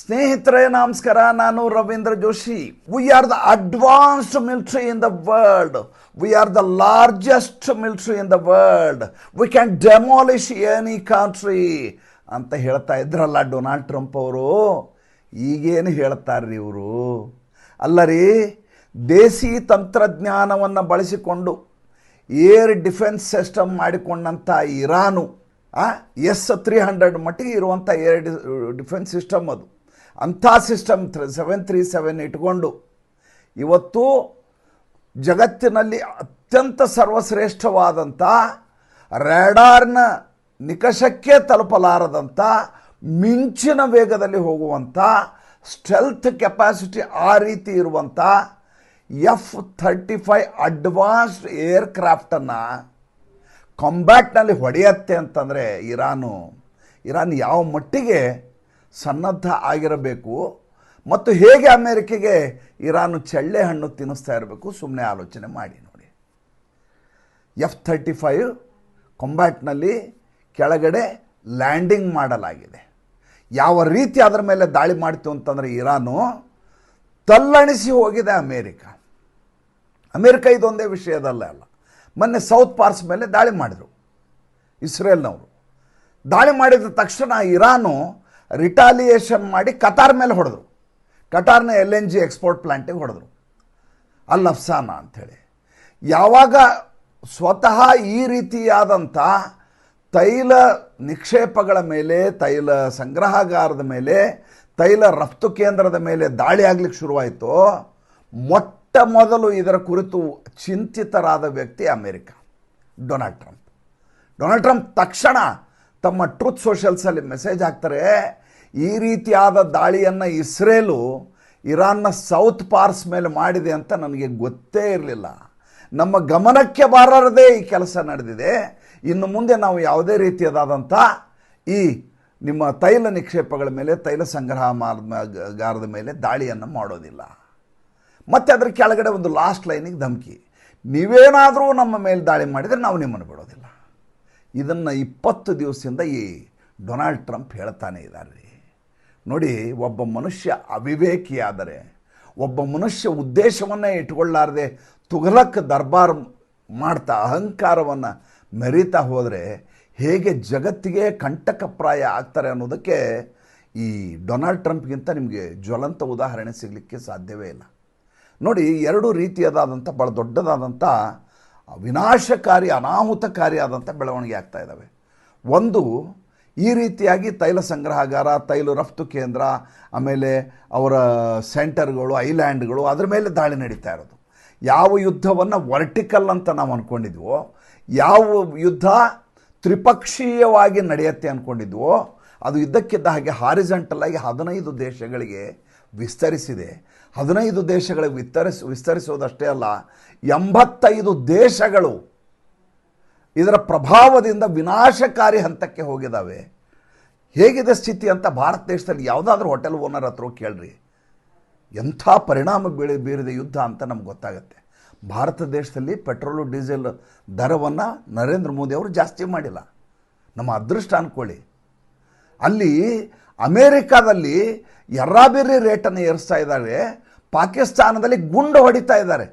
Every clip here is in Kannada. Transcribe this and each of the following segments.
ಸ್ನೇಹಿತರೆ ನಮಸ್ಕಾರ, ನಾನು Ravindra Joshi. We are the advanced military in the world. We are the largest military in the world. We can demolish any country ಅಂತ ಹೇಳ್ತಾ ಇದ್ರಲ್ಲ ಡೊನಾಲ್ಡ್ ಟ್ರಂಪ್ ಅವರು. ಈಗೇನು ಹೇಳ್ತಾರ್ರಿ ಇವರು? ಅಲ್ಲ ರೀ, ದೇಸಿ ತಂತ್ರಜ್ಞಾನವನ್ನು ಬಳಸಿಕೊಂಡು ಏರ್ ಡಿಫೆನ್ಸ್ ಸಿಸ್ಟಮ್ ಮಾಡಿಕೊಂಡಂಥ ಇರಾನು S-300 ಮಟ್ಟಿಗೆ ಇರುವಂಥ ಏರ್ ಡಿಫೆನ್ಸ್ ಸಿಸ್ಟಮ್ ಅದು. ಅಂಥ ಸಿಸ್ಟಮ್ 737 ಇಟ್ಕೊಂಡು ಇವತ್ತು ಜಗತ್ತಿನಲ್ಲಿ ಅತ್ಯಂತ ಸರ್ವಶ್ರೇಷ್ಠವಾದಂಥ ರ್ಯಾಡಾರ್ನ ನಿಕಷಕ್ಕೆ ತಲುಪಲಾರದಂಥ ಮಿಂಚಿನ ವೇಗದಲ್ಲಿ ಹೋಗುವಂಥ ಸ್ಟೆಲ್ತ್ ಕೆಪಾಸಿಟಿ ಆ ರೀತಿ ಇರುವಂಥ F-35 ಅಡ್ವಾನ್ಸ್ಡ್ ಏರ್ಕ್ರಾಫ್ಟನ್ನು ಕಾಂಬ್ಯಾಟ್ನಲ್ಲಿ ಹೊಡೆಯತ್ತೆ ಅಂತಂದರೆ ಇರಾನ್ ಯಾವ ಮಟ್ಟಿಗೆ ಸನ್ನದ್ಧ ಆಗಿರಬೇಕು ಮತ್ತು ಹೇಗೆ ಅಮೇರಿಕೆಗೆ ಇರಾನು ಚಳ್ಳೆ ಹಣ್ಣು ತಿನ್ನಿಸ್ತಾ ಇರಬೇಕು, ಸುಮ್ಮನೆ ಆಲೋಚನೆ ಮಾಡಿ ನೋಡಿ. F-35 ಕಾಂಬ್ಯಾಟ್ನಲ್ಲಿ ಕೆಳಗಡೆ ಲ್ಯಾಂಡಿಂಗ್ ಮಾಡಲಾಗಿದೆ. ಯಾವ ರೀತಿ ಅದರ ಮೇಲೆ ದಾಳಿ ಮಾಡ್ತು ಅಂತಂದರೆ ಇರಾನು ತಲ್ಲಣಿಸಿ ಹೋಗಿದೆ ಅಮೇರಿಕ ಇದೊಂದೇ ವಿಷಯದಲ್ಲ ಅಲ್ಲ. ಮೊನ್ನೆ ಸೌತ್ ಪಾರ್ಸ್ ಮೇಲೆ ದಾಳಿ ಮಾಡಿದರು ಇಸ್ರೇಲ್ನವರು. ದಾಳಿ ಮಾಡಿದ ತಕ್ಷಣ ಇರಾನು ರಿಟಾಲಿಯೇಷನ್ ಮಾಡಿ ಕತಾರ್ ಮೇಲೆ ಹೊಡೆದ್ರು. ಕತಾರ್ನ LNG ಎಕ್ಸ್ಪೋರ್ಟ್ ಪ್ಲ್ಯಾಂಟಿಗೆ ಹೊಡೆದ್ರು, ಅಲ್ ಅಫ್ಸಾನಾ ಅಂಥೇಳಿ. ಯಾವಾಗ ಸ್ವತಃ ಈ ರೀತಿಯಾದಂಥ ತೈಲ ನಿಕ್ಷೇಪಗಳ ಮೇಲೆ, ತೈಲ ಸಂಗ್ರಹಾಗಾರದ ಮೇಲೆ, ತೈಲ ರಫ್ತು ಕೇಂದ್ರದ ಮೇಲೆ ದಾಳಿ ಆಗಲಿಕ್ಕೆ ಶುರುವಾಯಿತು, ಮೊಟ್ಟ ಮೊದಲು ಇದರ ಕುರಿತು ಚಿಂತಿತರಾದ ವ್ಯಕ್ತಿ ಅಮೇರಿಕ, ಡೊನಾಲ್ಡ್ ಟ್ರಂಪ್ ತಕ್ಷಣ ತಮ್ಮ ಟ್ರೂತ್ ಸೋಷಲ್ಸಲ್ಲಿ ಮೆಸೇಜ್ ಹಾಕ್ತಾರೆ, ಈ ರೀತಿಯಾದ ದಾಳಿಯನ್ನು ಇಸ್ರೇಲು ಇರಾನ್ನ ಸೌತ್ ಪಾರ್ಸ್ ಮೇಲೆ ಮಾಡಿದೆ ಅಂತ ನನಗೆ ಗೊತ್ತೇ ಇರಲಿಲ್ಲ. ನಮ್ಮ ಗಮನಕ್ಕೆ ಬಾರದೇ ಈ ಕೆಲಸ ನಡೆದಿದೆ. ಇನ್ನು ಮುಂದೆ ನಾವು ಯಾವುದೇ ರೀತಿಯಾದಂಥ ಈ ನಿಮ್ಮ ತೈಲ ನಿಕ್ಷೇಪಗಳ ಮೇಲೆ, ತೈಲ ಸಂಗ್ರಹಗಾರದ ಮೇಲೆ ದಾಳಿಯನ್ನು ಮಾಡೋದಿಲ್ಲ. ಮತ್ತು ಅದರ ಕೆಳಗಡೆ ಒಂದು ಲಾಸ್ಟ್ ಲೈನಿಗೆ ಧಮಕಿ, ನೀವೇನಾದರೂ ನಮ್ಮ ಮೇಲೆ ದಾಳಿ ಮಾಡಿದರೆ ನಾವು ನಿಮ್ಮನ್ನು ಬಿಡೋದಿಲ್ಲ. ಇದನ್ನು 20 ದಿವಸದಿಂದ ಈ ಡೊನಾಲ್ಡ್ ಟ್ರಂಪ್ ಹೇಳ್ತಾನೆ ಇದ್ದಾರೆ. ನೋಡಿ, ಒಬ್ಬ ಮನುಷ್ಯ ಅವಿವೇಕಿಯಾದರೆ, ಒಬ್ಬ ಮನುಷ್ಯ ಉದ್ದೇಶವನ್ನೇ ಇಟ್ಕೊಳ್ಳಾರದೆ ತುಘಲಕ್ ದರ್ಬಾರ್ ಮಾಡ್ತಾ ಅಹಂಕಾರವನ್ನು ಮೆರೀತಾ ಹೋದರೆ ಹೇಗೆ ಜಗತ್ತಿಗೆ ಕಂಟಕಪ್ರಾಯ ಆಗ್ತಾರೆ ಅನ್ನೋದಕ್ಕೆ ಈ ಡೊನಾಲ್ಡ್ ಟ್ರಂಪ್ಗಿಂತ ನಿಮಗೆ ಜ್ವಲಂತ ಉದಾಹರಣೆ ಸಿಗಲಿಕ್ಕೆ ಸಾಧ್ಯವೇ ಇಲ್ಲ. ನೋಡಿ, ಎರಡು ರೀತಿಯಾದಂಥ ಭಾಳ ದೊಡ್ಡದಾದಂಥ ವಿನಾಶಕಾರಿ, ಅನಾಹುತಕಾರಿಯಾದಂಥ ಬೆಳವಣಿಗೆ ಆಗ್ತಾ ಇದ್ದಾವೆ. ಒಂದು, ಈ ರೀತಿಯಾಗಿ ತೈಲ ಸಂಗ್ರಹಾಗಾರ, ತೈಲ ರಫ್ತು ಕೇಂದ್ರ, ಆಮೇಲೆ ಅವರ ಸೆಂಟರ್ಗಳು, ಐಲ್ಯಾಂಡ್ಗಳು, ಅದರ ಮೇಲೆ ದಾಳಿ ನಡೀತಾ ಇರೋದು. ಯಾವ ಯುದ್ಧವನ್ನು ವರ್ಟಿಕಲ್ ಅಂತ ನಾವು ಅಂದ್ಕೊಂಡಿದ್ವೋ, ಯಾವ ಯುದ್ಧ ತ್ರಿಪಕ್ಷೀಯವಾಗಿ ನಡೆಯುತ್ತೆ ಅಂದ್ಕೊಂಡಿದ್ವೋ, ಅದು ಇದ್ದಕ್ಕಿದ್ದ ಹಾಗೆ ಹಾರಿಜೆಂಟಲಾಗಿ 15 ದೇಶಗಳಿಗೆ ವಿಸ್ತರಿಸಿದೆ. 15 ದೇಶಗಳಿಗೆ ವಿಸ್ತರಿಸೋದಷ್ಟೇ ಅಲ್ಲ, 85 ದೇಶಗಳು ಇದರ ಪ್ರಭಾವದಿಂದ ವಿನಾಶಕಾರಿ ಹಂತಕ್ಕೆ ಹೋಗಿದ್ದಾವೆ. ಹೇಗಿದೆ ಸ್ಥಿತಿ ಅಂತ ಭಾರತ ದೇಶದಲ್ಲಿ ಯಾವುದಾದ್ರೂ ಹೋಟೆಲ್ ಓನರ್ ಹತ್ರ ಕೇಳ್ರಿ, ಎಂಥ ಪರಿಣಾಮ ಬೀರಿದೆ ಯುದ್ಧ ಅಂತ ನಮ್ಗೆ ಗೊತ್ತಾಗುತ್ತೆ. ಭಾರತ ದೇಶದಲ್ಲಿ ಪೆಟ್ರೋಲು ಡೀಸೆಲ್ ದರವನ್ನು ನರೇಂದ್ರ ಮೋದಿ ಅವರು ಜಾಸ್ತಿ ಮಾಡಿಲ್ಲ, ನಮ್ಮ ಅದೃಷ್ಟ ಅಂದ್ಕೊಳ್ಳಿ. ಅಲ್ಲಿ ಅಮೇರಿಕಾದಲ್ಲಿ ಎರ್ರಾಬಿರ್ರಿ ರೇಟನ್ನು ಏರಿಸ್ತಾ ಇದ್ದಾರೆ, ಪಾಕಿಸ್ತಾನದಲ್ಲಿ ಗುಂಡು ಹೊಡಿತಾ ಇದ್ದಾರೆ,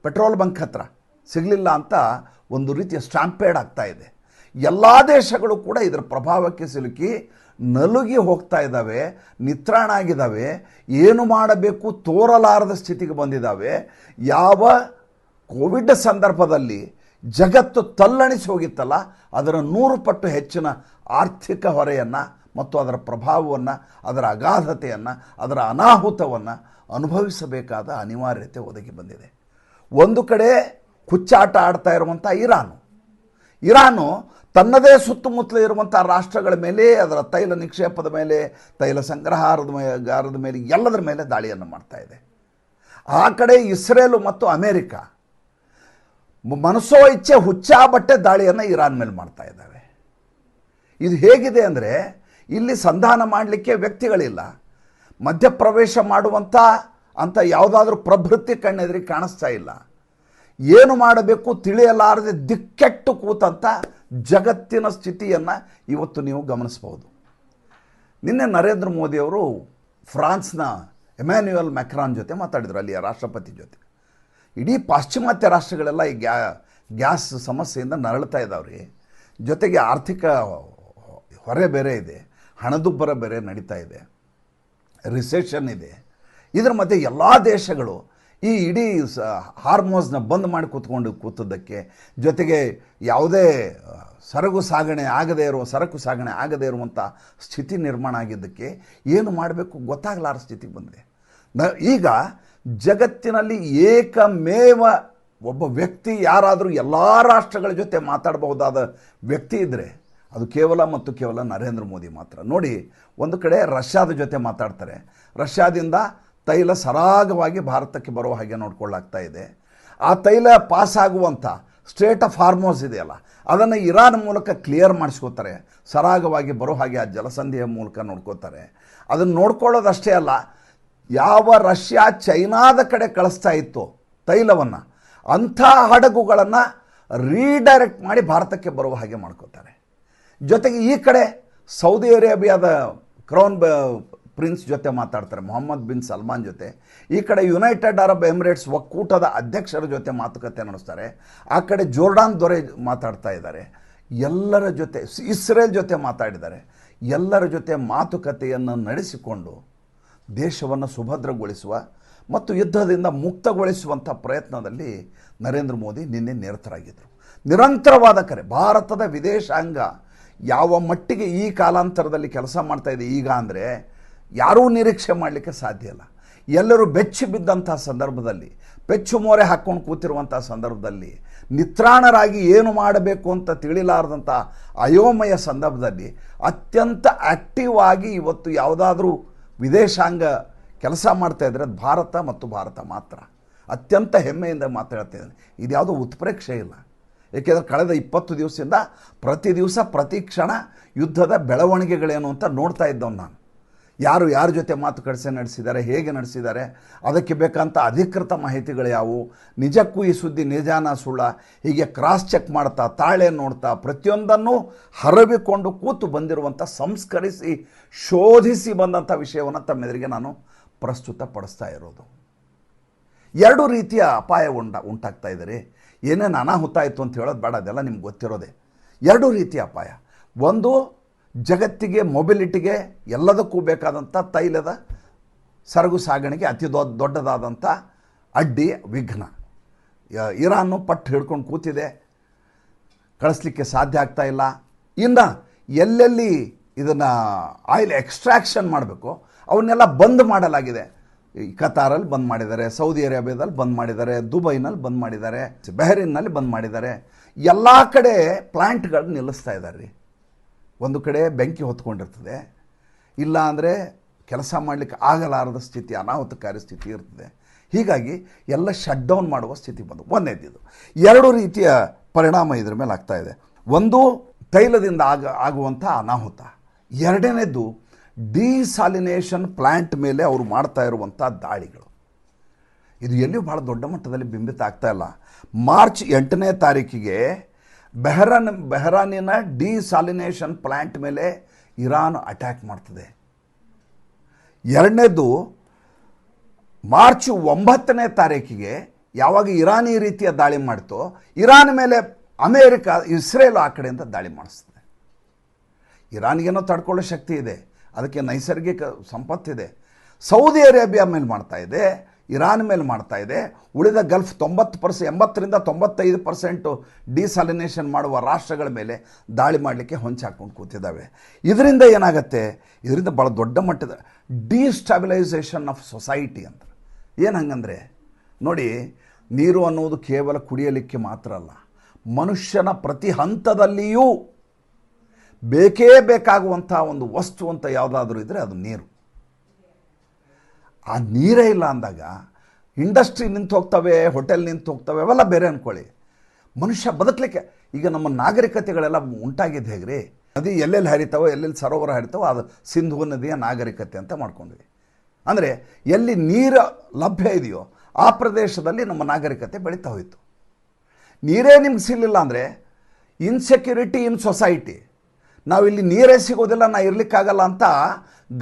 ಪೆಟ್ರೋಲ್ ಬಂಕ್ ಹತ್ರ ಸಿಗಲಿಲ್ಲ ಅಂತ ಒಂದು ರೀತಿಯ ಸ್ಟ್ಯಾಂಪೇಡ್ ಆಗ್ತಾ ಇದೆ. ಎಲ್ಲ ದೇಶಗಳು ಕೂಡ ಇದರ ಪ್ರಭಾವಕ್ಕೆ ಸಿಲುಕಿ ನಲುಗಿ ಹೋಗ್ತಾ ಇದ್ದಾವೆ, ನಿತ್ರಾಣ ಆಗಿದ್ದಾವೆ, ಏನು ಮಾಡಬೇಕು ತೋರಲಾರದ ಸ್ಥಿತಿಗೆ ಬಂದಿದ್ದಾವೆ. ಯಾವ ಕೋವಿಡ್ ಸಂದರ್ಭದಲ್ಲಿ ಜಗತ್ತು ತಲ್ಲಣಿಸಿ ಹೋಗಿತ್ತಲ್ಲ, ಅದರ 100 ಪಟ್ಟು ಹೆಚ್ಚಿನ ಆರ್ಥಿಕ ಹೊರೆಯನ್ನು ಮತ್ತು ಅದರ ಪ್ರಭಾವವನ್ನು, ಅದರ ಅಗಾಧತೆಯನ್ನು, ಅದರ ಅನಾಹುತವನ್ನು ಅನುಭವಿಸಬೇಕಾದ ಅನಿವಾರ್ಯತೆ ಒದಗಿ ಬಂದಿದೆ. ಒಂದು ಕಡೆ ಹುಚ್ಚಾಟ ಆಡ್ತಾ ಇರುವಂಥ ಇರಾನು ತನ್ನದೇ ಸುತ್ತಮುತ್ತಲು ಇರುವಂಥ ರಾಷ್ಟ್ರಗಳ ಮೇಲೆ, ಅದರ ತೈಲ ನಿಕ್ಷೇಪದ ಮೇಲೆ, ತೈಲ ಸಂಗ್ರಹಾಗಾರದ ಮೇಲೆ, ಎಲ್ಲದರ ಮೇಲೆ ದಾಳಿಯನ್ನು ಮಾಡ್ತಾ ಇದೆ. ಆ ಕಡೆ ಇಸ್ರೇಲು ಮತ್ತು ಅಮೇರಿಕ ಮನಸೋ ಇಚ್ಛೆ ಹುಚ್ಚಾಬಟ್ಟೆ ದಾಳಿಯನ್ನು ಇರಾನ್ ಮೇಲೆ ಮಾಡ್ತಾ ಇದ್ದಾವೆ. ಇದು ಹೇಗಿದೆ ಅಂದರೆ, ಇಲ್ಲಿ ಸಂಧಾನ ಮಾಡಲಿಕ್ಕೆ ವ್ಯಕ್ತಿಗಳಿಲ್ಲ, ಮಧ್ಯಪ್ರವೇಶ ಮಾಡುವಂಥ ಯಾವುದಾದ್ರೂ ಪ್ರಭೃತಿ ಕಣ್ಣೆದುರಿಗೆ ಕಾಣಿಸ್ತಾ ಇಲ್ಲ. ಏನು ಮಾಡಬೇಕು ತಿಳಿಯಲಾರದೆ ದಿಕ್ಕೆಟ್ಟು ಕೂತಂಥ ಜಗತ್ತಿನ ಸ್ಥಿತಿಯನ್ನು ಇವತ್ತು ನೀವು ಗಮನಿಸಬಹುದು. ನಿನ್ನೆ ನರೇಂದ್ರ ಮೋದಿಯವರು ಫ್ರಾನ್ಸ್ನ ಎಮ್ಯಾನ್ಯುಯಲ್ ಮ್ಯಾಕ್ರಾನ್ ಜೊತೆ ಮಾತಾಡಿದರು, ಅಲ್ಲಿಯ ರಾಷ್ಟ್ರಪತಿ ಜೊತೆ. ಇಡೀ ಪಾಶ್ಚಿಮಾತ್ಯ ರಾಷ್ಟ್ರಗಳೆಲ್ಲ ಈ ಗ್ಯಾಸ್ ಸಮಸ್ಯೆಯಿಂದ ನರಳ್ತಾ ಇದ್ದಾವ್ರಿ. ಜೊತೆಗೆ ಆರ್ಥಿಕ ಹೊರೆ ಬೇರೆ ಇದೆ, ಹಣದುಬ್ಬರ ಬೇರೆ ನಡೀತಾ ಇದೆ, ರಿಸೆಷನ್ ಇದೆ. ಇದರ ಮಧ್ಯೆ ಎಲ್ಲ ದೇಶಗಳು ಈ ಇಡೀ ಹಾರ್ಮೋಸ್ನ ಬಂದ್ ಮಾಡಿ ಕೂತದ್ದಕ್ಕೆ, ಜೊತೆಗೆ ಯಾವುದೇ ಸರಕು ಸಾಗಣೆ ಆಗದೇ ಇರುವಂಥ ಸ್ಥಿತಿ ನಿರ್ಮಾಣ ಆಗಿದ್ದಕ್ಕೆ ಏನು ಮಾಡಬೇಕು ಗೊತ್ತಾಗಲಾರ ಸ್ಥಿತಿಗೆ ಬಂದಿದೆ. ಈಗ ಜಗತ್ತಿನಲ್ಲಿ ಏಕಮೇವ ಒಬ್ಬ ವ್ಯಕ್ತಿ ಯಾರಾದರೂ ಎಲ್ಲ ರಾಷ್ಟ್ರಗಳ ಜೊತೆ ಮಾತಾಡಬಹುದಾದ ವ್ಯಕ್ತಿ ಇದ್ದರೆ ಅದು ಕೇವಲ ನರೇಂದ್ರ ಮೋದಿ ಮಾತ್ರ. ನೋಡಿ, ಒಂದು ಕಡೆ ರಷ್ಯಾದ ಜೊತೆ ಮಾತಾಡ್ತಾರೆ, ರಷ್ಯಾದಿಂದ ತೈಲ ಸರಾಗವಾಗಿ ಭಾರತಕ್ಕೆ ಬರುವ ಹಾಗೆ ನೋಡ್ಕೊಳ್ಳಾಗ್ತಾ ಇದೆ. ಆ ತೈಲ ಪಾಸ್ ಆಗುವಂಥ ಸ್ಟ್ರೇಟ್ ಆಫ್ ಹಾರ್ಮೋಸ್ ಇದೆಯಲ್ಲ, ಅದನ್ನು ಇರಾನ್ ಮೂಲಕ ಕ್ಲಿಯರ್ ಮಾಡಿಸ್ಕೋತಾರೆ, ಸರಾಗವಾಗಿ ಬರೋ ಹಾಗೆ ಆ ಜಲಸಂಧಿಯ ಮೂಲಕ ನೋಡ್ಕೋತಾರೆ. ಅದನ್ನು ನೋಡ್ಕೊಳ್ಳೋದಷ್ಟೇ ಅಲ್ಲ, ಯಾವ ರಷ್ಯಾ ಚೈನಾದ ಕಡೆ ಕಳಿಸ್ತಾ ಇತ್ತು ತೈಲವನ್ನು, ಅಂಥ ಹಡಗುಗಳನ್ನು ರೀಡೈರೆಕ್ಟ್ ಮಾಡಿ ಭಾರತಕ್ಕೆ ಬರುವ ಹಾಗೆ ಮಾಡ್ಕೋತಾರೆ. ಜೊತೆಗೆ ಈ ಕಡೆ ಸೌದಿ ಅರೇಬಿಯಾದ ಕ್ರೌನ್ ಪ್ರಿನ್ಸ್ ಜೊತೆ ಮಾತಾಡ್ತಾರೆ, ಮೊಹಮ್ಮದ್ ಬಿನ್ ಸಲ್ಮಾನ್ ಜೊತೆ. ಈ ಕಡೆ ಯುನೈಟೆಡ್ ಅರಬ್ ಎಮಿರೇಟ್ಸ್ ಒಕ್ಕೂಟದ ಅಧ್ಯಕ್ಷರ ಜೊತೆ ಮಾತುಕತೆ ನಡೆಸ್ತಾರೆ. ಆ ಕಡೆ ಜೋರ್ಡಾನ್ ದೊರೆ ಮಾತಾಡ್ತಾ ಇದ್ದಾರೆ. ಎಲ್ಲರ ಜೊತೆ, ಇಸ್ರೇಲ್ ಜೊತೆ ಮಾತಾಡಿದ್ದಾರೆ. ಎಲ್ಲರ ಜೊತೆ ಮಾತುಕತೆಯನ್ನು ನಡೆಸಿಕೊಂಡು ದೇಶವನ್ನು ಸುಭದ್ರಗೊಳಿಸುವ ಮತ್ತು ಯುದ್ಧದಿಂದ ಮುಕ್ತಗೊಳಿಸುವಂಥ ಪ್ರಯತ್ನದಲ್ಲಿ ನರೇಂದ್ರ ಮೋದಿ ನಿನ್ನೆ ನಿರತರಾಗಿದ್ದರು. ನಿರಂತರವಾದ ಕರೆ. ಭಾರತದ ವಿದೇಶಾಂಗ ಯಾವ ಮಟ್ಟಿಗೆ ಈ ಕಾಲಾಂತರದಲ್ಲಿ ಕೆಲಸ ಮಾಡ್ತಾ ಇದೆ ಈಗ ಅಂದರೆ ಯಾರೂ ನಿರೀಕ್ಷೆ ಮಾಡಲಿಕ್ಕೆ ಸಾಧ್ಯ ಇಲ್ಲ. ಎಲ್ಲರೂ ಬೆಚ್ಚಿ ಬಿದ್ದಂಥ ಸಂದರ್ಭದಲ್ಲಿ, ಪೆಚ್ಚು ಮೋರೆ ಹಾಕ್ಕೊಂಡು ಕೂತಿರುವಂಥ ಸಂದರ್ಭದಲ್ಲಿ, ನಿತ್ರಾಣರಾಗಿ ಏನು ಮಾಡಬೇಕು ಅಂತ ತಿಳಿಲಾರದಂಥ ಅಯೋಮಯ ಸಂದರ್ಭದಲ್ಲಿ ಅತ್ಯಂತ ಆ್ಯಕ್ಟಿವ್ ಆಗಿ ಇವತ್ತು ಯಾವುದಾದ್ರೂ ವಿದೇಶಾಂಗ ಕೆಲಸ ಮಾಡ್ತಾಯಿದ್ರೆ ಅದು ಭಾರತ ಮತ್ತು ಭಾರತ ಮಾತ್ರ. ಅತ್ಯಂತ ಹೆಮ್ಮೆಯಿಂದ ಮಾತಾಡ್ತಿದ್ದೇನೆ. ಇದು ಯಾವುದೋ ಉತ್ಪ್ರೇಕ್ಷೆ ಇಲ್ಲ. ಏಕೆಂದರೆ ಕಳೆದ 20 ದಿವಸದಿಂದ ಪ್ರತಿ ದಿವಸ ಪ್ರತಿ ಕ್ಷಣ ಯುದ್ಧದ ಬೆಳವಣಿಗೆಗಳೇನು ಅಂತ ನೋಡ್ತಾ ಇದ್ದವನು ನಾನು. ಯಾರ ಜೊತೆ ಮಾತುಕತೆ ನಡೆಸಿದ್ದಾರೆ, ಹೇಗೆ ನಡೆಸಿದ್ದಾರೆ, ಅದಕ್ಕೆ ಬೇಕಂತ ಅಧಿಕೃತ ಮಾಹಿತಿಗಳು ಯಾವುವು, ನಿಜಕ್ಕೂ ಈ ಸುದ್ದಿ ನಿಜಾನ ಸುಳ್ಳ, ಹೀಗೆ ಕ್ರಾಸ್ ಚೆಕ್ ಮಾಡ್ತಾ, ತಾಳೆ ನೋಡ್ತಾ, ಪ್ರತಿಯೊಂದನ್ನು ಹರಬಿಕೊಂಡು ಕೂತು ಬಂದಿರುವಂಥ, ಸಂಸ್ಕರಿಸಿ ಶೋಧಿಸಿ ಬಂದಂಥ ವಿಷಯವನ್ನು ತಮ್ಮೆದುರಿಗೆ ನಾನು ಪ್ರಸ್ತುತಪಡಿಸ್ತಾ ಇರೋದು. 2 ರೀತಿಯ ಅಪಾಯ ಉಂಟಾಗ್ತಾ ಇದ್ದಾರೆ. ಏನೇನು ಅನಾಹುತ ಆಯಿತು ಅಂತ ಹೇಳೋದು ಬೇಡ, ಅದೆಲ್ಲ ನಿಮ್ಗೆ ಗೊತ್ತಿರೋದೆ. 2 ರೀತಿಯ ಅಪಾಯ. ಒಂದು, ಜಗತ್ತಿಗೆ, ಮೊಬಿಲಿಟಿಗೆ, ಎಲ್ಲದಕ್ಕೂ ಬೇಕಾದಂಥ ತೈಲದ ಸರಕು ಸಾಗಣೆಗೆ ಅತಿ ದೊಡ್ಡದಾದಂಥ ಅಡ್ಡಿ, ವಿಘ್ನ. ಇರಾನು ಪಟ್ಟು ಹಿಡ್ಕೊಂಡು ಕೂತಿದೆ, ಕಳಿಸ್ಲಿಕ್ಕೆ ಸಾಧ್ಯ ಆಗ್ತಾ ಇಲ್ಲ. ಇನ್ನು ಎಲ್ಲೆಲ್ಲಿ ಇದನ್ನು ಆಯಿಲ್ ಎಕ್ಸ್ಟ್ರಾಕ್ಷನ್ ಮಾಡಬೇಕು ಅವನ್ನೆಲ್ಲ ಬಂದ್ ಮಾಡಲಾಗಿದೆ. ಕತಾರಲ್ಲಿ ಬಂದ್ ಮಾಡಿದ್ದಾರೆ, ಸೌದಿ ಅರೇಬಿಯಾದಲ್ಲಿ ಬಂದ್ ಮಾಡಿದ್ದಾರೆ, ದುಬೈನಲ್ಲಿ ಬಂದ್ ಮಾಡಿದ್ದಾರೆ, ಬೆಹರಿನ್ನಲ್ಲಿ ಬಂದ್ ಮಾಡಿದ್ದಾರೆ. ಎಲ್ಲ ಕಡೆ ಪ್ಲ್ಯಾಂಟ್ಗಳನ್ನ ನಿಲ್ಲಿಸ್ತಾ ಇದ್ದಾರೆ ರೀ. ಒಂದು ಕಡೆ ಬೆಂಕಿ ಹೊತ್ಕೊಂಡಿರ್ತದೆ, ಇಲ್ಲ ಅಂದರೆ ಕೆಲಸ ಮಾಡಲಿಕ್ಕೆ ಆಗಲಾರದ ಸ್ಥಿತಿ, ಅನಾಹುತಕಾರಿ ಸ್ಥಿತಿ ಇರ್ತದೆ. ಹೀಗಾಗಿ ಎಲ್ಲ ಶಟ್ ಡೌನ್ ಮಾಡುವ ಸ್ಥಿತಿ ಬಂದು. ಒಂದನೇದು 2 ರೀತಿಯ ಪರಿಣಾಮ ಇದ್ರ ಮೇಲೆ ಆಗ್ತಾ ಇದೆ. ಒಂದು, ತೈಲದಿಂದ ಆಗುವಂಥ ಅನಾಹುತ. 2ನೇದು, ಡಿಸಾಲಿನೇಷನ್ ಪ್ಲ್ಯಾಂಟ್ ಮೇಲೆ ಅವರು ಮಾಡ್ತಾ ಇರುವಂಥ ದಾಳಿಗಳು. ಇದು ಎಲ್ಲಿಯೂ ಭಾಳ ದೊಡ್ಡ ಮಟ್ಟದಲ್ಲಿ ಬಿಂಬಿತ ಆಗ್ತಾ ಇಲ್ಲ. ಮಾರ್ಚ್ 8ನೇ ತಾರೀಕಿಗೆ ಬೆಹರಾನಿನ ಡಿಸಾಲಿನೇಷನ್ ಪ್ಲ್ಯಾಂಟ್ ಮೇಲೆ ಇರಾನ್ ಅಟ್ಯಾಕ್ ಮಾಡ್ತದೆ. 2ನೇದು, ಮಾರ್ಚ್ 9ನೇ ತಾರೀಕಿಗೆ ಯಾವಾಗ ಇರಾನ್ ಈ ರೀತಿಯ ದಾಳಿ ಮಾಡ್ತೋ, ಇರಾನ್ ಮೇಲೆ ಅಮೇರಿಕ, ಇಸ್ರೇಲ್ ಆ ಕಡೆಯಿಂದ ದಾಳಿ ಮಾಡಿಸ್ತದೆ. ಇರಾನ್ಗೇನೋ ತಡ್ಕೊಳ್ಳೋ ಶಕ್ತಿ ಇದೆ, ಅದಕ್ಕೆ ನೈಸರ್ಗಿಕ ಸಂಪತ್ತಿದೆ. ಸೌದಿ ಅರೇಬಿಯಾ ಮೇಲೆ ಮಾಡ್ತಾ ಇದೆ, ಇರಾನ್ ಮೇಲೆ ಮಾಡ್ತಾ ಇದೆ. ಉಳಿದ ಗಲ್ಫ್ 80% 95% ಡಿಸಾಲಿನೇಷನ್ ಮಾಡುವ ರಾಷ್ಟ್ರಗಳ ಮೇಲೆ ದಾಳಿ ಮಾಡಲಿಕ್ಕೆ ಹೊಂಚಾಕೊಂಡು ಕೂತಿದ್ದಾವೆ. ಇದರಿಂದ ಏನಾಗುತ್ತೆ, ಇದರಿಂದ ಭಾಳ ದೊಡ್ಡ ಮಟ್ಟದ ಡಿಸ್ಟಬಿಲೈಸೇಷನ್ ಆಫ್ ಸೊಸೈಟಿ ಅಂತ. ಏನು ಹಂಗಂದರೆ ನೋಡಿ, ನೀರು ಅನ್ನೋದು ಕೇವಲ ಕುಡಿಯಲಿಕ್ಕೆ ಮಾತ್ರ ಅಲ್ಲ, ಮನುಷ್ಯನ ಪ್ರತಿ ಹಂತದಲ್ಲಿಯೂ ಬೇಕೇ ಬೇಕಾಗುವಂಥ ಒಂದು ವಸ್ತು ಅಂತ ಯಾವುದಾದ್ರೂ ಇದ್ದರೆ ಅದು ನೀರು. ಆ ನೀರೇ ಇಲ್ಲ ಅಂದಾಗ ಇಂಡಸ್ಟ್ರಿ ನಿಂತು ಹೋಗ್ತವೆ, ಹೋಟೆಲ್ ನಿಂತು ಹೋಗ್ತವೆ, ಅವೆಲ್ಲ ಬೇರೆ ಅಂದ್ಕೊಳ್ಳಿ. ಮನುಷ್ಯ ಬದುಕಲಿಕ್ಕೆ ಈಗ ನಮ್ಮ ನಾಗರಿಕತೆಗಳೆಲ್ಲ ಉಂಟಾಗಿದ್ದು ಹೇಗ್ರಿ, ನದಿ ಎಲ್ಲೆಲ್ಲಿ ಹರಿತಾವೋ, ಎಲ್ಲೆಲ್ಲಿ ಸರೋವರ ಹರಿತಾವೋ ಅದು ಸಿಂಧೂ ನದಿಯ ನಾಗರಿಕತೆ ಅಂತ ಮಾಡ್ಕೊಂಡ್ವಿ. ಅಂದರೆ ಎಲ್ಲಿ ನೀರು ಲಭ್ಯ ಇದೆಯೋ ಆ ಪ್ರದೇಶದಲ್ಲಿ ನಮ್ಮ ನಾಗರಿಕತೆ ಬೆಳೀತಾ ಹೋಯಿತು. ನೀರೇ ನಿಮ್ಗೆ ಸಿಗಲಿಲ್ಲ ಅಂದರೆ ಇನ್ಸೆಕ್ಯೂರಿಟಿ ಇನ್ ಸೊಸೈಟಿ. ನಾವಿಲ್ಲಿ ನೀರೇ ಸಿಗೋದಿಲ್ಲ, ನಾ ಇರಲಿಕ್ಕಾಗಲ್ಲ ಅಂತ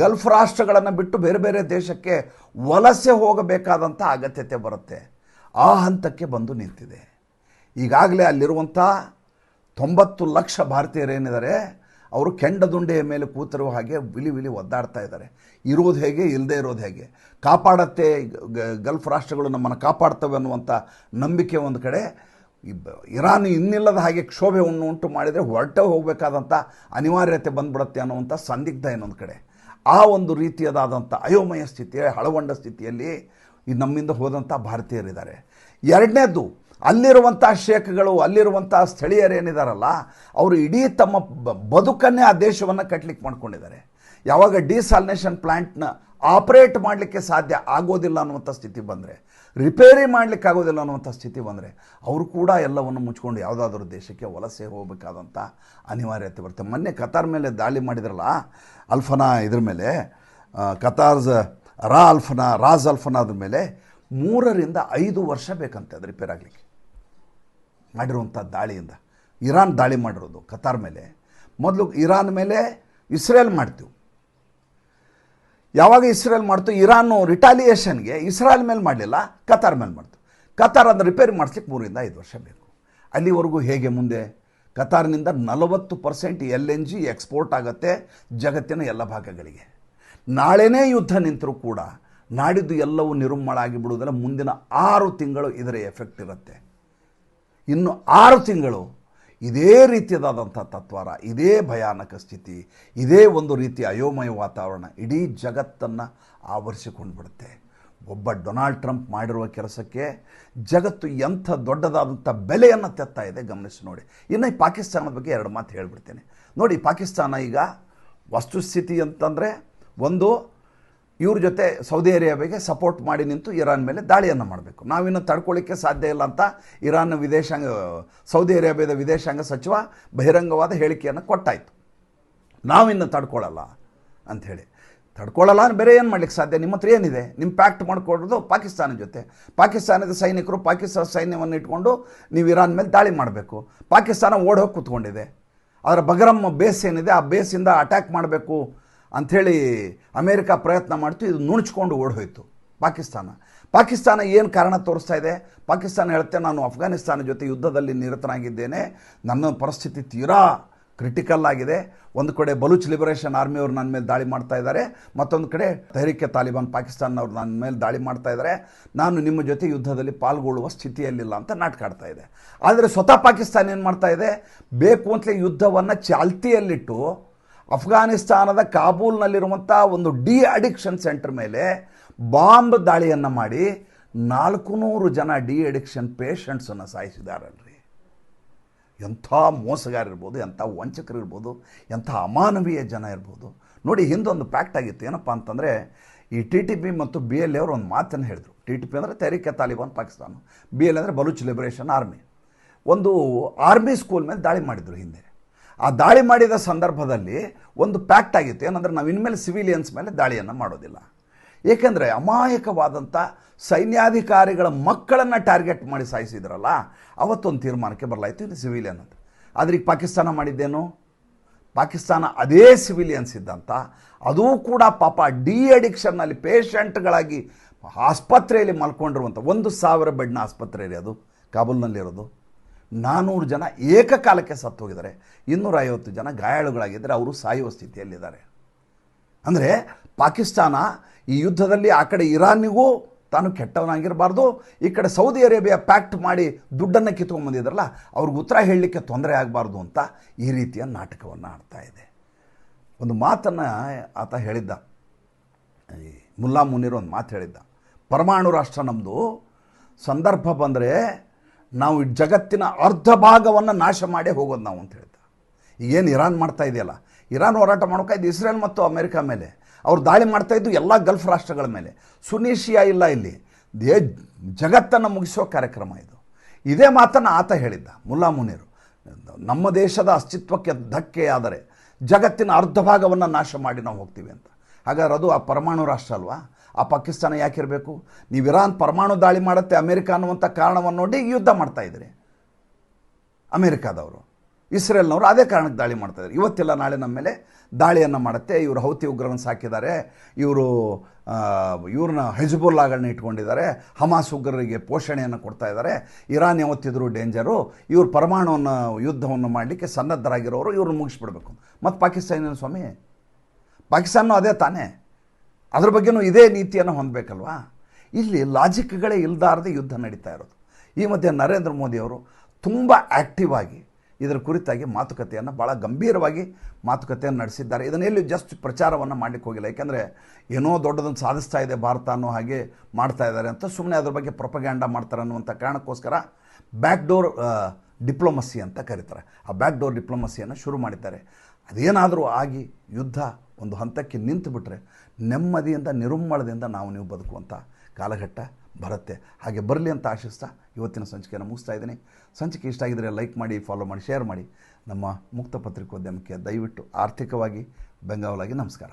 ಗಲ್ಫ್ ರಾಷ್ಟ್ರಗಳನ್ನು ಬಿಟ್ಟು ಬೇರೆ ಬೇರೆ ದೇಶಕ್ಕೆ ವಲಸೆ ಹೋಗಬೇಕಾದಂಥ ಅಗತ್ಯತೆ ಬರುತ್ತೆ. ಆ ಹಂತಕ್ಕೆ ಬಂದು ನಿಂತಿದೆ. ಈಗಾಗಲೇ ಅಲ್ಲಿರುವಂಥ 90 ಲಕ್ಷ ಭಾರತೀಯರೇನಿದ್ದಾರೆ ಅವರು ಕೆಂಡದುಂಡೆಯ ಮೇಲೆ ಕೂತಿರುವ ಹಾಗೆ ವಿಲಿ ಒದ್ದಾಡ್ತಾ ಇದ್ದಾರೆ. ಇರೋದು ಹೇಗೆ, ಇಲ್ಲದೆ ಇರೋದು ಹೇಗೆ, ಕಾಪಾಡತ್ತೆ ಗಲ್ಫ್ ರಾಷ್ಟ್ರಗಳು ನಮ್ಮನ್ನು ಕಾಪಾಡ್ತವೆ ಅನ್ನುವಂಥ ನಂಬಿಕೆ ಒಂದು ಕಡೆ, ಇರಾನ್ ಇನ್ನಿಲ್ಲದ ಹಾಗೆ ಕ್ಷೋಭೆ ಉಂಟು ಮಾಡಿದರೆ ಹೊರಟೆ ಹೋಗಬೇಕಾದಂಥ ಅನಿವಾರ್ಯತೆ ಬಂದ್ಬಿಡುತ್ತೆ ಅನ್ನುವಂಥ ಸಂದಿಗ್ಧ ಇನ್ನೊಂದು ಕಡೆ. ಆ ಒಂದು ರೀತಿಯಾದಂಥ ಅಯೋಮಯ ಸ್ಥಿತಿ, ಹಳವಂಡ ಸ್ಥಿತಿಯಲ್ಲಿ ನಮ್ಮಿಂದ ಹೋದಂಥ ಭಾರತೀಯರಿದ್ದಾರೆ. ಎರಡನೇದು, ಅಲ್ಲಿರುವಂಥ ಶೇಖ್ಗಳು, ಅಲ್ಲಿರುವಂಥ ಸ್ಥಳೀಯರೇನಿದಾರಲ್ಲ ಅವರು ಇಡೀ ತಮ್ಮ ಬದುಕನ್ನೇ ಆ ದೇಶವನ್ನು ಕಟ್ಲಿಕ್ಕೆ ಮಾಡ್ಕೊಂಡಿದ್ದಾರೆ. ಯಾವಾಗ ಡಿಸಾಲಿನೇಷನ್ ಪ್ಲ್ಯಾಂಟ್ನ ಆಪ್ರೇಟ್ ಮಾಡಲಿಕ್ಕೆ ಸಾಧ್ಯ ಆಗೋದಿಲ್ಲ ಅನ್ನುವಂಥ ಸ್ಥಿತಿ ಬಂದರೆ, ರಿಪೇರಿ ಮಾಡಲಿಕ್ಕೆ ಆಗೋದಿಲ್ಲ ಅನ್ನುವಂಥ ಸ್ಥಿತಿ ಬಂದರೆ ಅವರು ಕೂಡ ಎಲ್ಲವನ್ನು ಮುಚ್ಕೊಂಡು ಯಾವುದಾದ್ರೂ ದೇಶಕ್ಕೆ ವಲಸೆ ಹೋಗಬೇಕಾದಂಥ ಅನಿವಾರ್ಯತೆ ಬರುತ್ತೆ. ಮೊನ್ನೆ ಕತಾರ್ ಮೇಲೆ ದಾಳಿ ಮಾಡಿದ್ರಲ್ಲ, ಅಲ್ಫನಾ ಇದ್ರ ಮೇಲೆ, ರಾಜ್ ಅಲ್ಫನಾ ಅದ್ರ ಮೇಲೆ 3 ರಿಂದ 5 ವರ್ಷ ಬೇಕಂತೆ ಅದು ರಿಪೇರ್ ಆಗಲಿಕ್ಕೆ. ಮಾಡಿರುವಂಥ ದಾಳಿಯಿಂದ ಇರಾನ್ ದಾಳಿ ಮಾಡಿರೋದು ಕತಾರ್ ಮೇಲೆ. ಮೊದಲು ಇರಾನ್ ಮೇಲೆ ಇಸ್ರೇಲ್ ಮಾಡ್ತೀವಿ, ಯಾವಾಗ ಇಸ್ರೇಲ್ ಮಾಡ್ತು ಇರಾನು ರಿಟಾಲಿಯೇಷನ್ಗೆ ಇಸ್ರೇಲ್ ಮೇಲೆ ಮಾಡಲಿಲ್ಲ, ಕತಾರ್ ಮೇಲೆ ಮಾಡ್ತು. ಕತಾರ್ ಅದನ್ನು ರಿಪೇರಿ ಮಾಡಿಸ್ಲಿಕ್ಕೆ 3 ರಿಂದ 5 ವರ್ಷ ಬೇಕು. ಅಲ್ಲಿವರೆಗೂ ಹೇಗೆ ಮುಂದೆ? ಕತಾರ್ನಿಂದ 40% LNG ಎಕ್ಸ್ಪೋರ್ಟ್ ಆಗುತ್ತೆ ಜಗತ್ತಿನ ಎಲ್ಲ ಭಾಗಗಳಿಗೆ. ನಾಳೆನೇ ಯುದ್ಧ ನಿಂತರೂ ಕೂಡ ನಾಡಿದ್ದು ಎಲ್ಲವೂ ನಿರ್ಮೂಲ ಆಗಿಬಿಡುವುದಲ್ಲ. ಮುಂದಿನ 6 ತಿಂಗಳು ಇದರ ಎಫೆಕ್ಟ್ ಇರುತ್ತೆ. ಇನ್ನು 6 ತಿಂಗಳು ಇದೇ ರೀತಿಯಾದಂಥ ತತ್ವಾರ, ಇದೇ ಭಯಾನಕ ಸ್ಥಿತಿ, ಇದೇ ಒಂದು ರೀತಿಯ ಅಯೋಮಯ ವಾತಾವರಣ ಇಡೀ ಜಗತ್ತನ್ನು ಆವರಿಸಿಕೊಂಡು ಬಿಡುತ್ತೆ. ಒಬ್ಬ ಡೊನಾಲ್ಡ್ ಟ್ರಂಪ್ ಮಾಡಿರುವ ಕೆಲಸಕ್ಕೆ ಜಗತ್ತು ಎಂಥ ದೊಡ್ಡದಾದಂಥ ಬೆಲೆಯನ್ನು ತೆತ್ತಾ ಇದೆ ಗಮನಿಸಿ ನೋಡಿ. ಇನ್ನು ಈ ಪಾಕಿಸ್ತಾನದ ಬಗ್ಗೆ 2 ಮಾತು ಹೇಳಿಬಿಡ್ತೇನೆ ನೋಡಿ. ಪಾಕಿಸ್ತಾನ ಈಗ ವಸ್ತುಸ್ಥಿತಿ ಅಂತಂದರೆ, ಒಂದು, ಇವ್ರ ಜೊತೆ ಸೌದಿ ಅರೇಬಿಯಾಗೆ ಸಪೋರ್ಟ್ ಮಾಡಿ ನಿಂತು ಇರಾನ್ ಮೇಲೆ ದಾಳಿಯನ್ನು ಮಾಡಬೇಕು. ನಾವಿನ್ನು ತಡ್ಕೊಳ್ಳಿಕ್ಕೆ ಸಾಧ್ಯ ಇಲ್ಲ ಅಂತ ಸೌದಿ ಅರೇಬಿಯಾದ ವಿದೇಶಾಂಗ ಸಚಿವ ಬಹಿರಂಗವಾದ ಹೇಳಿಕೆಯನ್ನು ಕೊಟ್ಟಾಯಿತು. ನಾವಿನ್ನು ತಡ್ಕೊಳ್ಳಲ್ಲ ಅಂಥೇಳಿ. ತಡ್ಕೊಳ್ಳಲ್ಲ ಬೇರೆ ಏನು ಮಾಡ್ಲಿಕ್ಕೆ ಸಾಧ್ಯ? ನಿಮ್ಮ ಹತ್ರ ಏನಿದೆ? ನಿಮ್ಮ ಪ್ಯಾಕ್ಟ್ ಮಾಡಿಕೊಡೋದು ಪಾಕಿಸ್ತಾನ ಜೊತೆ. ಪಾಕಿಸ್ತಾನದ ಸೈನಿಕರು ಪಾಕಿಸ್ತಾನ ಸೈನ್ಯವನ್ನು ಇಟ್ಕೊಂಡು ನೀವು ಇರಾನ್ ಮೇಲೆ ದಾಳಿ ಮಾಡಬೇಕು. ಪಾಕಿಸ್ತಾನ ಓಡೋಗಿ ಕೂತ್ಕೊಂಡಿದೆ. ಅದರ ಬಗರಮ್ ಬೇಸ್ ಏನಿದೆ, ಆ ಬೇಸಿಂದ ಅಟ್ಯಾಕ್ ಮಾಡಬೇಕು ಅಂಥೇಳಿ ಅಮೇರಿಕ ಪ್ರಯತ್ನ ಮಾಡ್ತು. ಇದು ನುಣುಚ್ಕೊಂಡು ಓಡೋಯ್ತು ಪಾಕಿಸ್ತಾನ ಏನು ಕಾರಣ ತೋರಿಸ್ತಾ ಇದೆ? ಪಾಕಿಸ್ತಾನ ಹೇಳುತ್ತೆ, ನಾನು ಅಫ್ಘಾನಿಸ್ತಾನ ಜೊತೆ ಯುದ್ಧದಲ್ಲಿ ನಿರತನಾಗಿದ್ದೇನೆ, ನನ್ನ ಪರಿಸ್ಥಿತಿ ತೀರಾ ಕ್ರಿಟಿಕಲ್ ಆಗಿದೆ. ಒಂದು ಕಡೆ ಬಲೂಚ್ ಲಿಬರೇಷನ್ ಆರ್ಮಿಯವರು ನನ್ನ ಮೇಲೆ ದಾಳಿ ಮಾಡ್ತಾ ಇದ್ದಾರೆ, ಮತ್ತೊಂದು ಕಡೆ ತೆಹರಿಕೆ ತಾಲಿಬಾನ್ ಪಾಕಿಸ್ತಾನವ್ರು ನನ್ನ ಮೇಲೆ ದಾಳಿ ಮಾಡ್ತಾ ಇದ್ದಾರೆ, ನಾನು ನಿಮ್ಮ ಜೊತೆ ಯುದ್ಧದಲ್ಲಿ ಪಾಲ್ಗೊಳ್ಳುವ ಸ್ಥಿತಿಯಲ್ಲಿಲ್ಲ ಅಂತ ನಾಟಕ ಆಡ್ತಾ ಇದೆ. ಆದರೆ ಸ್ವತಃ ಪಾಕಿಸ್ತಾನ ಏನು ಮಾಡ್ತಾ ಇದೆ? ಬೇಕು ಅಂತಲೇ ಯುದ್ಧವನ್ನು ಚಾಲ್ತಿಯಲ್ಲಿಟ್ಟು ಅಫ್ಘಾನಿಸ್ತಾನದ ಕಾಬೂಲ್ನಲ್ಲಿರುವಂಥ ಒಂದು ಅಡಿಕ್ಷನ್ ಸೆಂಟರ್ ಮೇಲೆ ಬಾಂಬ್ ದಾಳಿಯನ್ನು ಮಾಡಿ 400 ಜನ ಅಡಿಕ್ಷನ್ ಪೇಷಂಟ್ಸನ್ನು ಸಾಯಿಸಿದಾರಲ್ರಿ. ಎಂಥ ಮೋಸಗಾರಿರ್ಬೋದು, ಎಂಥ ವಂಚಕರಿರ್ಬೋದು, ಎಂಥ ಅಮಾನವೀಯ ಜನ ಇರ್ಬೋದು ನೋಡಿ. ಹಿಂದೊಂದು ಪ್ಯಾಕ್ಟ್ ಆಗಿತ್ತು. ಏನಪ್ಪ ಅಂತಂದರೆ, ಈ TTP ಮತ್ತು BLA ಅವರು ಒಂದು ಮಾತನ್ನು ಹೇಳಿದ್ರು. TTP ಅಂದರೆ ತೆಹರಿಕೆ ತಾಲಿಬಾನ್ ಪಾಕಿಸ್ತಾನ, BLA ಅಂದರೆ ಬಲೂಚ್ ಲಿಬರೇಷನ್ ಆರ್ಮಿ. ಒಂದು ಆರ್ಮಿ ಸ್ಕೂಲ್ ಮೇಲೆ ದಾಳಿ ಮಾಡಿದರು ಹಿಂದೆ. ಆ ದಾಳಿ ಮಾಡಿದ ಸಂದರ್ಭದಲ್ಲಿ ಒಂದು ಪ್ಯಾಕ್ಟ್ ಆಗಿತ್ತು. ಏನಂದರೆ, ನಾವು ಇನ್ಮೇಲೆ ಸಿವಿಲಿಯನ್ಸ್ ಮೇಲೆ ದಾಳಿಯನ್ನು ಮಾಡೋದಿಲ್ಲ. ಏಕೆಂದರೆ ಅಮಾಯಕವಾದಂಥ ಸೈನ್ಯಾಧಿಕಾರಿಗಳ ಮಕ್ಕಳನ್ನು ಟಾರ್ಗೆಟ್ ಮಾಡಿ ಸಾಯಿಸಿದ್ರಲ್ಲ, ಅವತ್ತೊಂದು ತೀರ್ಮಾನಕ್ಕೆ ಬರಲಾಯಿತು, ಇದು ಸಿವಿಲಿಯನ್ ಅಂತ. ಆದರೆ ಈಗ ಪಾಕಿಸ್ತಾನ ಮಾಡಿದ್ದೇನು? ಪಾಕಿಸ್ತಾನ ಅದೇ ಸಿವಿಲಿಯನ್ಸ್ ಇದ್ದಂಥ, ಅದೂ ಕೂಡ ಪಾಪ ಅಡಿಕ್ಷನ್ನಲ್ಲಿ ಪೇಷಂಟ್ಗಳಾಗಿ ಆಸ್ಪತ್ರೆಯಲ್ಲಿ ಮಲ್ಕೊಂಡಿರುವಂಥ 1000 ಬೆಡ್ನ ಆಸ್ಪತ್ರೆ ರೀ ಅದು, ಕಾಬೂಲ್ನಲ್ಲಿರೋದು. 400 ಜನ ಏಕಕಾಲಕ್ಕೆ ಸತ್ತು ಹೋಗಿದ್ದಾರೆ, 250 ಜನ ಗಾಯಾಳುಗಳಾಗಿದ್ದರೆ ಅವರು ಸಾಯುವ ಸ್ಥಿತಿಯಲ್ಲಿದ್ದಾರೆ. ಅಂದರೆ ಪಾಕಿಸ್ತಾನ ಈ ಯುದ್ಧದಲ್ಲಿ ಆ ಕಡೆ ಇರಾನಿಗೂ ತಾನು ಕೆಟ್ಟವನಾಗಿರಬಾರ್ದು, ಈ ಕಡೆ ಸೌದಿ ಅರೇಬಿಯಾ ಪ್ಯಾಕ್ಟ್ ಮಾಡಿ ದುಡ್ಡನ್ನು ಕಿತ್ಕೊಂಡ್ಬಂದಿದ್ರಲ್ಲ ಅವ್ರಿಗೆ ಉತ್ತರ ಹೇಳಲಿಕ್ಕೆ ತೊಂದರೆ ಆಗಬಾರ್ದು ಅಂತ ಈ ರೀತಿಯ ನಾಟಕವನ್ನು ಆಡ್ತಾ ಇದೆ. ಒಂದು ಮಾತನ್ನು ಆತ ಹೇಳಿದ್ದ, ಈ ಮುಲ್ಲಾ ಮುನೀರ್ ಒಂದು ಮಾತು ಹೇಳಿದ್ದ, ಪರಮಾಣು ರಾಷ್ಟ್ರ ನಮ್ಮದು, ಸಂದರ್ಭ ಬಂದರೆ ನಾವು ಜಗತ್ತಿನ ಅರ್ಧ ಭಾಗವನ್ನು ನಾಶ ಮಾಡೇ ಹೋಗೋದು ನಾವು ಅಂತ ಹೇಳ್ತಾ. ಈಗೇನು ಇರಾನ್ ಮಾಡ್ತಾ ಇದೆಯಲ್ಲ, ಇರಾನ್ ಹೋರಾಟ ಮಾಡೋಕ್ಕಾಯ್ದು ಇಸ್ರೇಲ್ ಮತ್ತು ಅಮೆರಿಕ ಮೇಲೆ, ಅವ್ರು ದಾಳಿ ಮಾಡ್ತಾಯಿದ್ದು ಎಲ್ಲ ಗಲ್ಫ್ ರಾಷ್ಟ್ರಗಳ ಮೇಲೆ. ಸುನೀಶಿಯಾ ಇಲ್ಲ ಇಲ್ಲಿ, ಜಗತ್ತನ್ನು ಮುಗಿಸೋ ಕಾರ್ಯಕ್ರಮ ಇದು. ಇದೇ ಮಾತನ್ನು ಆತ ಹೇಳಿದ್ದ ಮುಲ್ಲಾ ಮುನೀರು. ನಮ್ಮ ದೇಶದ ಅಸ್ತಿತ್ವಕ್ಕೆ ಧಕ್ಕೆ ಆದರೆ ಜಗತ್ತಿನ ಅರ್ಧ ಭಾಗವನ್ನು ನಾಶ ಮಾಡಿ ನಾವು ಹೋಗ್ತೀವಿ ಅಂತ. ಹಾಗಾದ್ರೆ ಅದು ಆ ಪರಮಾಣು ರಾಷ್ಟ್ರ ಅಲ್ವಾ? ಆ ಪಾಕಿಸ್ತಾನ ಯಾಕಿರಬೇಕು? ನೀವು ಇರಾನ್ ಪರಮಾಣು ದಾಳಿ ಮಾಡುತ್ತೆ ಅಮೇರಿಕ ಅನ್ನುವಂಥ ಕಾರಣವನ್ನು ನೋಡಿ ಯುದ್ಧ ಮಾಡ್ತಾಯಿದ್ರಿ ಅಮೇರಿಕಾದವರು. ಇಸ್ರೇಲ್ನವರು ಅದೇ ಕಾರಣಕ್ಕೆ ದಾಳಿ ಮಾಡ್ತಾಯಿದ್ದಾರೆ. ಇವತ್ತೆಲ್ಲ ನಾಳೆ ನಮ್ಮ ಮೇಲೆ ದಾಳಿಯನ್ನು ಮಾಡುತ್ತೆ. ಇವರು ಹೌತಿ ಉಗ್ರರನ್ನು ಸಾಕಿದ್ದಾರೆ, ಇವ್ರನ್ನ ಹೆಜ್ಬುಲ್ಲಾಗಳನ್ನ ಇಟ್ಕೊಂಡಿದ್ದಾರೆ, ಹಮಾಸ್ ಉಗ್ರರಿಗೆ ಪೋಷಣೆಯನ್ನು ಕೊಡ್ತಾ ಇದ್ದಾರೆ. ಇರಾನ್ ಯಾವತ್ತಿದ್ರು ಡೇಂಜರು, ಇವರು ಪರಮಾಣುವನ್ನು ಯುದ್ಧವನ್ನು ಮಾಡಲಿಕ್ಕೆ ಸನ್ನದ್ಧರಾಗಿರೋರು, ಇವ್ರನ್ನ ಮುಗಿಸ್ಬಿಡ್ಬೇಕು. ಮತ್ತು ಪಾಕಿಸ್ತಾನ ಸ್ವಾಮಿ, ಪಾಕಿಸ್ತಾನೂ ಅದೇ ತಾನೇ, ಅದ್ರ ಬಗ್ಗೆನೂ ಇದೇ ನೀತಿಯನ್ನು ಹೊಂದಬೇಕಲ್ವಾ? ಇಲ್ಲಿ ಲಾಜಿಕ್ಗಳೇ ಇಲ್ದಾರದೆ ಯುದ್ಧ ನಡೀತಾ ಇರೋದು. ಈ ಮಧ್ಯೆ ನರೇಂದ್ರ ಮೋದಿಯವರು ತುಂಬ ಆ್ಯಕ್ಟಿವ್ ಆಗಿ ಇದರ ಕುರಿತಾಗಿ ಮಾತುಕತೆಯನ್ನು ಭಾಳ ಗಂಭೀರವಾಗಿ ಮಾತುಕತೆಯನ್ನು ನಡೆಸಿದ್ದಾರೆ. ಇದನ್ನೆಲ್ಲೂ ಜಸ್ಟ್ ಪ್ರಚಾರವನ್ನು ಮಾಡಲಿಕ್ಕೆ ಹೋಗಿಲ್ಲ, ಯಾಕೆಂದರೆ ಏನೋ ದೊಡ್ಡದನ್ನು ಸಾಧಿಸ್ತಾ ಇದೆ ಭಾರತ ಅನ್ನೋ ಹಾಗೆ ಮಾಡ್ತಾ ಇದ್ದಾರೆ ಅಂತ ಸುಮ್ಮನೆ ಅದ್ರ ಬಗ್ಗೆ ಪ್ರೊಪಗ್ಯಾಂಡ ಮಾಡ್ತಾರೆ ಅನ್ನುವಂಥ ಕಾರಣಕ್ಕೋಸ್ಕರ ಬ್ಯಾಕ್ಡೋರ್ ಡಿಪ್ಲೊಮಸಿ ಅಂತ ಕರೀತಾರೆ. ಆ ಬ್ಯಾಕ್ಡೋರ್ ಡಿಪ್ಲೊಮಸಿಯನ್ನು ಶುರು ಮಾಡಿದ್ದಾರೆ. ಅದೇನಾದರೂ ಆಗಿ ಯುದ್ಧ ಒಂದು ಹಂತಕ್ಕೆ ನಿಂತು ಬಿಟ್ಟರೆ ನೆಮ್ಮದಿಯಿಂದ ನಿರುಮ್ಮಳದಿಂದ ನೀವು ಬದುಕುವಂಥ ಕಾಲಘಟ್ಟ ಬರುತ್ತೆ. ಹಾಗೆ ಬರಲಿ ಅಂತ ಆಶಿಸ್ತಾ ಇವತ್ತಿನ ಸಂಚಿಕೆಯನ್ನು ಮುಗಿಸ್ತಾ ಇದ್ದೀನಿ. ಸಂಚಿಕೆ ಇಷ್ಟ ಆಗಿದ್ದರೆ ಲೈಕ್ ಮಾಡಿ, ಫಾಲೋ ಮಾಡಿ, ಶೇರ್ ಮಾಡಿ. ನಮ್ಮ ಮುಕ್ತ ಪತ್ರಿಕೋದ್ಯಮಕ್ಕೆ ದಯವಿಟ್ಟು ಆರ್ಥಿಕವಾಗಿ ಬೆಂಗಾವಲಾಗಿ ನಮಸ್ಕಾರ.